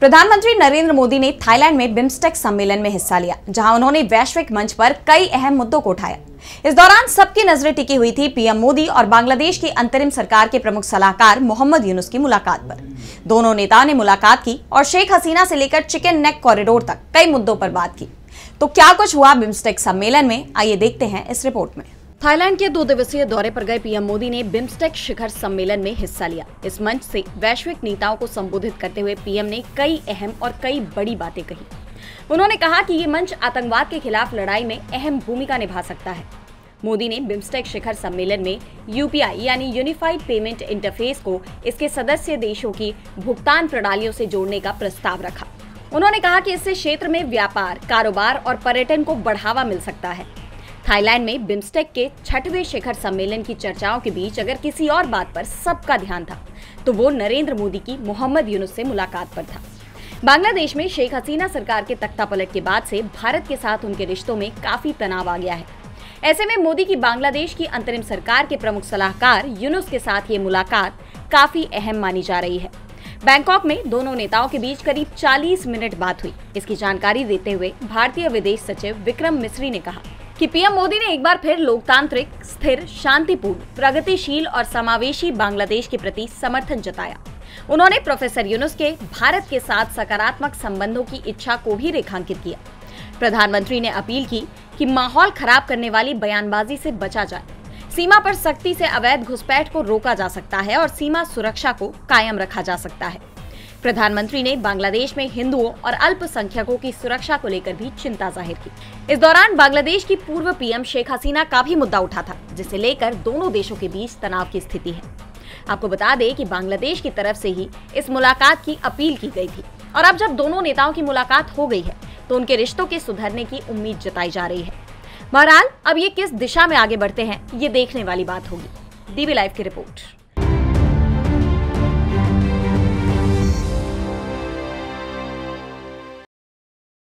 प्रधानमंत्री नरेंद्र मोदी ने थाईलैंड में बिम्स्टेक सम्मेलन में हिस्सा लिया, जहां उन्होंने वैश्विक मंच पर कई अहम मुद्दों को उठाया। इस दौरान सबकी नजरें टिकी हुई थी पीएम मोदी और बांग्लादेश की अंतरिम सरकार के प्रमुख सलाहकार मोहम्मद यूनुस की मुलाकात पर। दोनों नेताओं ने मुलाकात की और शेख हसीना से लेकर चिकन नेक कॉरिडोर तक कई मुद्दों पर बात की। तो क्या कुछ हुआ बिम्स्टेक सम्मेलन में, आइए देखते हैं इस रिपोर्ट में। थाईलैंड के 2 दिवसीय दौरे पर गए पीएम मोदी ने बिम्स्टेक शिखर सम्मेलन में हिस्सा लिया। इस मंच से वैश्विक नेताओं को संबोधित करते हुए पीएम ने कई अहम और कई बड़ी बातें कही। उन्होंने कहा कि ये मंच आतंकवाद के खिलाफ लड़ाई में अहम भूमिका निभा सकता है। मोदी ने बिम्स्टेक शिखर सम्मेलन में यूपीआई यानी यूनिफाइड पेमेंट इंटरफेस को इसके सदस्य देशों की भुगतान प्रणालियों से जोड़ने का प्रस्ताव रखा। उन्होंने कहा कि इससे क्षेत्र में व्यापार, कारोबार और पर्यटन को बढ़ावा मिल सकता है। थाईलैंड में बिम्स्टेक के 6वें शिखर सम्मेलन की चर्चाओं के बीच अगर किसी और बात पर सबका ध्यान था तो वो नरेंद्र मोदी की मोहम्मद यूनुस से मुलाकात पर था। बांग्लादेश में शेख हसीना सरकार के तख्तापलट के बाद से भारत के साथ उनके रिश्तों में काफी तनाव आ गया है। ऐसे में मोदी की बांग्लादेश की अंतरिम सरकार के प्रमुख सलाहकार यूनुस के साथ ये मुलाकात काफी अहम मानी जा रही है। बैंकॉक में दोनों नेताओं के बीच करीब 40 मिनट बात हुई। इसकी जानकारी देते हुए भारतीय विदेश सचिव विक्रम मिस्री ने कहा कि पीएम मोदी ने एक बार फिर लोकतांत्रिक, स्थिर, शांतिपूर्ण, प्रगतिशील और समावेशी बांग्लादेश के प्रति समर्थन जताया। उन्होंने प्रोफेसर यूनुस के भारत के साथ सकारात्मक संबंधों की इच्छा को भी रेखांकित किया। प्रधानमंत्री ने अपील की कि माहौल खराब करने वाली बयानबाजी से बचा जाए। सीमा पर सख्ती से अवैध घुसपैठ को रोका जा सकता है और सीमा सुरक्षा को कायम रखा जा सकता है। प्रधानमंत्री ने बांग्लादेश में हिंदुओं और अल्पसंख्यकों की सुरक्षा को लेकर भी चिंता जाहिर की। इस दौरान बांग्लादेश की पूर्व पीएम शेख हसीना का भी मुद्दा उठा था, जिसे लेकर दोनों देशों के बीच तनाव की स्थिति है। आपको बता दें कि बांग्लादेश की तरफ से ही इस मुलाकात की अपील की गई थी और अब जब दोनों नेताओं की मुलाकात हो गई है तो उनके रिश्तों के सुधरने की उम्मीद जताई जा रही है। बहरहाल अब ये किस दिशा में आगे बढ़ते हैं, ये देखने वाली बात होगी। डीबी लाइव की रिपोर्ट।